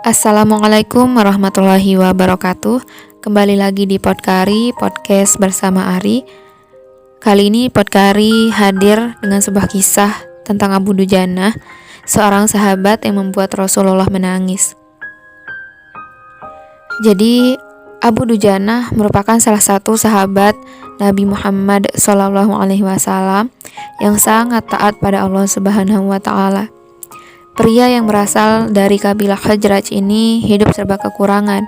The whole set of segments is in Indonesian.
Assalamualaikum warahmatullahi wabarakatuh. Kembali lagi di podcast bersama Ari. Kali ini Podkari hadir dengan sebuah kisah tentang Abu Dujanah, seorang sahabat yang membuat Rasulullah menangis. Jadi Abu Dujanah merupakan salah satu sahabat Nabi Muhammad SAW yang sangat taat pada Allah Subhanahu wa Ta'ala. Pria yang berasal dari kabilah Khazraj ini hidup serba kekurangan.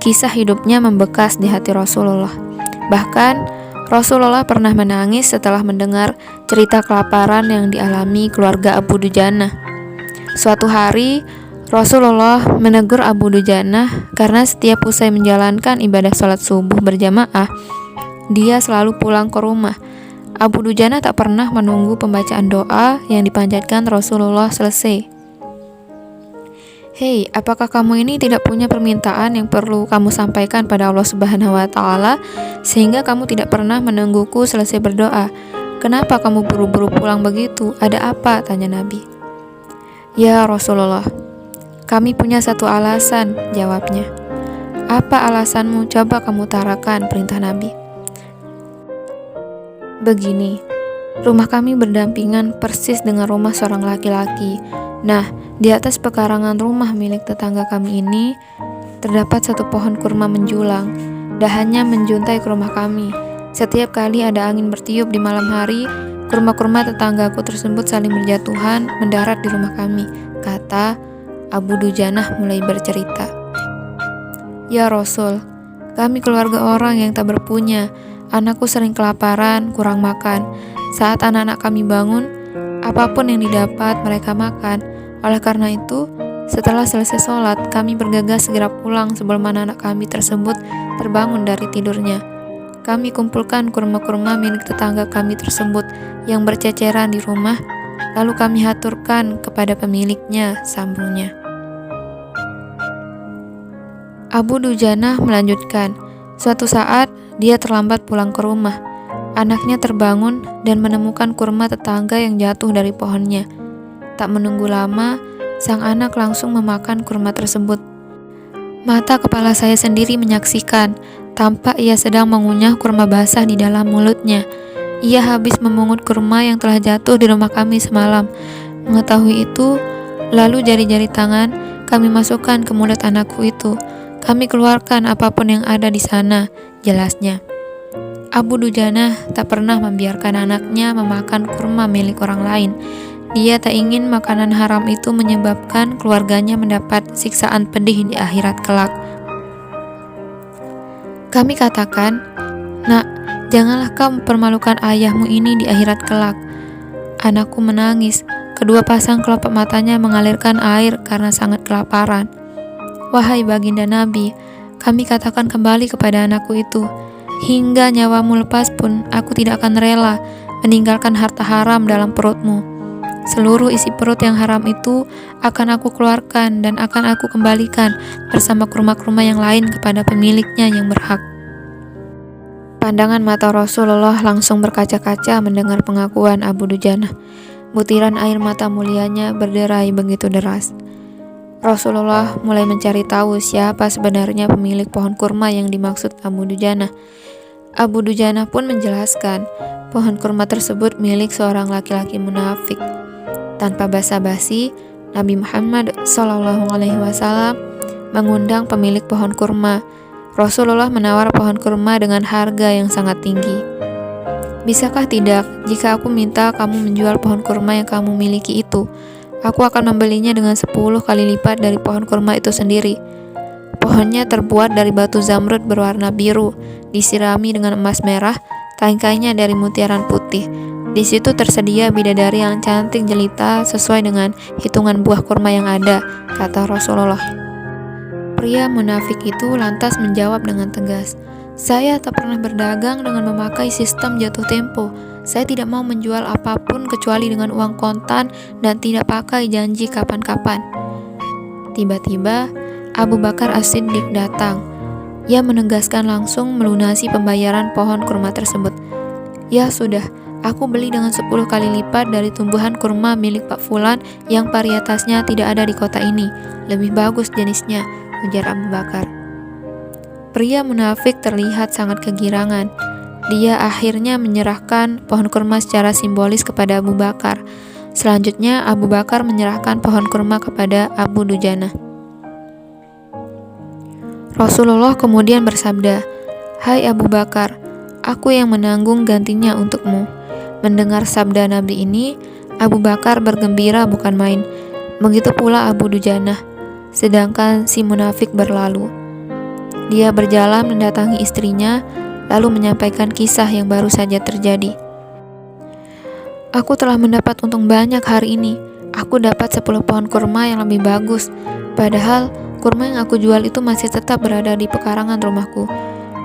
Kisah hidupnya membekas di hati Rasulullah. Bahkan Rasulullah pernah menangis setelah mendengar cerita kelaparan yang dialami keluarga Abu Dujanah. Suatu hari Rasulullah menegur Abu Dujanah karena setiap usai menjalankan ibadah sholat subuh berjamaah, dia selalu pulang ke rumah. Abu Dujanah tak pernah menunggu pembacaan doa yang dipanjatkan Rasulullah selesai. Hei, apakah kamu ini tidak punya permintaan yang perlu kamu sampaikan pada Allah Subhanahu wa Ta'ala sehingga kamu tidak pernah menungguku selesai berdoa? Kenapa kamu buru-buru pulang begitu? Ada apa? Tanya Nabi. Ya Rasulullah, kami punya satu alasan, jawabnya. Apa alasanmu? Coba kamu utarakan, perintah Nabi. Begini, rumah kami berdampingan persis dengan rumah seorang laki-laki. Nah, di atas pekarangan rumah milik tetangga kami ini terdapat satu pohon kurma menjulang. Dahannya menjuntai ke rumah kami. Setiap kali ada angin bertiup di malam hari, kurma-kurma tetanggaku tersebut saling berjatuhan mendarat di rumah kami, kata Abu Dujanah mulai bercerita. Ya Rasul, kami keluarga orang yang tak berpunya. Anakku sering kelaparan, kurang makan. Saat anak-anak kami bangun, apapun yang didapat mereka makan. Oleh karena itu, setelah selesai sholat, kami bergegas segera pulang sebelum anak-anak kami tersebut terbangun dari tidurnya. Kami kumpulkan kurma-kurma milik tetangga kami tersebut yang berceceran di rumah, lalu kami haturkan kepada pemiliknya, sambungnya. Abu Dujanah melanjutkan, suatu saat dia terlambat pulang ke rumah. Anaknya terbangun dan menemukan kurma tetangga yang jatuh dari pohonnya. Tak menunggu lama, sang anak langsung memakan kurma tersebut. Mata kepala saya sendiri menyaksikan, tampak ia sedang mengunyah kurma basah di dalam mulutnya. Ia habis memungut kurma yang telah jatuh di rumah kami semalam. Mengetahui itu, lalu jari-jari tangan kami masukkan ke mulut anakku itu. Kami keluarkan apapun yang ada di sana, jelasnya. Abu Dujanah tak pernah membiarkan anaknya memakan kurma milik orang lain. Dia tak ingin makanan haram itu menyebabkan keluarganya mendapat siksaan pedih di akhirat kelak. Kami katakan, nak, janganlah kau mempermalukan ayahmu ini di akhirat kelak. Anakku menangis, kedua pasang kelopak matanya mengalirkan air karena sangat kelaparan. Wahai baginda Nabi, kami katakan kembali kepada anakku itu, hingga nyawamu lepas pun aku tidak akan rela meninggalkan harta haram dalam perutmu. Seluruh isi perut yang haram itu akan aku keluarkan dan akan aku kembalikan bersama kurma-kurma yang lain kepada pemiliknya yang berhak. Pandangan mata Rasulullah langsung berkaca-kaca mendengar pengakuan Abu Dujanah. Butiran air mata mulianya berderai begitu deras. Rasulullah mulai mencari tahu siapa sebenarnya pemilik pohon kurma yang dimaksud Abu Dujanah. Abu Dujanah pun menjelaskan, pohon kurma tersebut milik seorang laki-laki munafik. Tanpa basa-basi, Nabi Muhammad SAW mengundang pemilik pohon kurma. Rasulullah menawar pohon kurma dengan harga yang sangat tinggi. Bisakah tidak jika aku minta kamu menjual pohon kurma yang kamu miliki itu? Aku akan membelinya dengan 10 kali lipat dari pohon kurma itu sendiri. Pohonnya terbuat dari batu zamrud berwarna biru, disirami dengan emas merah, tangkainya dari mutiaran putih. Di situ tersedia bidadari yang cantik jelita sesuai dengan hitungan buah kurma yang ada, kata Rasulullah. Pria munafik itu lantas menjawab dengan tegas, saya tak pernah berdagang dengan memakai sistem jatuh tempo. Saya tidak mau menjual apapun kecuali dengan uang kontan dan tidak pakai janji kapan-kapan. Tiba-tiba, Abu Bakar As-Siddiq datang. Ia menegaskan langsung melunasi pembayaran pohon kurma tersebut. Ya sudah, Aku beli dengan 10 kali lipat dari tumbuhan kurma milik Pak Fulan yang varietasnya tidak ada di kota ini. Lebih bagus jenisnya, ujar Abu Bakar. Pria munafik terlihat sangat kegirangan. Dia akhirnya menyerahkan pohon kurma secara simbolis kepada Abu Bakar. Selanjutnya Abu Bakar menyerahkan pohon kurma kepada Abu Dujana. Rasulullah kemudian bersabda, "Hai Abu Bakar, aku yang menanggung gantinya untukmu." Mendengar sabda Nabi ini, Abu Bakar bergembira bukan main. Begitu pula Abu Dujana. Sedangkan si munafik berlalu. Dia berjalan mendatangi istrinya, lalu menyampaikan kisah yang baru saja terjadi. "Aku telah mendapat untung banyak hari ini. Aku dapat 10 pohon kurma yang lebih bagus. Padahal kurma yang aku jual itu masih tetap berada di pekarangan rumahku.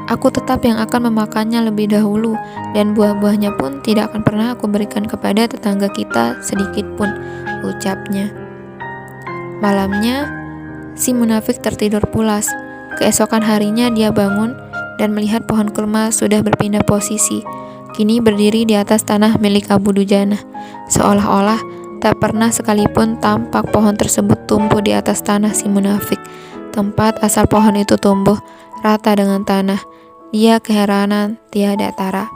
Aku tetap yang akan memakannya lebih dahulu, dan buah-buahnya pun tidak akan pernah aku berikan kepada tetangga kita sedikit pun," ucapnya. Malamnya, si munafik tertidur pulas. Keesokan harinya dia bangun dan melihat pohon kurma sudah berpindah posisi. Kini berdiri di atas tanah milik Abu Dujana. Seolah-olah tak pernah sekalipun tampak pohon tersebut tumbuh di atas tanah si munafik. Tempat asal pohon itu tumbuh rata dengan tanah. Dia keheranan tiada tara.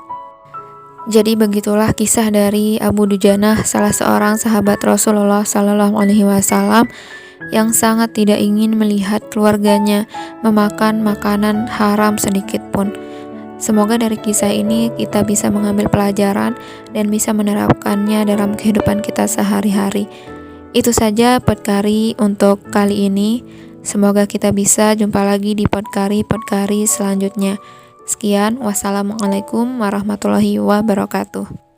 Jadi begitulah kisah dari Abu Dujana, salah seorang sahabat Rasulullah SAW yang sangat tidak ingin melihat keluarganya memakan makanan haram sedikit pun. Semoga dari kisah ini kita bisa mengambil pelajaran dan bisa menerapkannya dalam kehidupan kita sehari-hari. Itu saja Podkari untuk kali ini. Semoga kita bisa jumpa lagi di Podkari selanjutnya. Sekian, wassalamualaikum warahmatullahi wabarakatuh.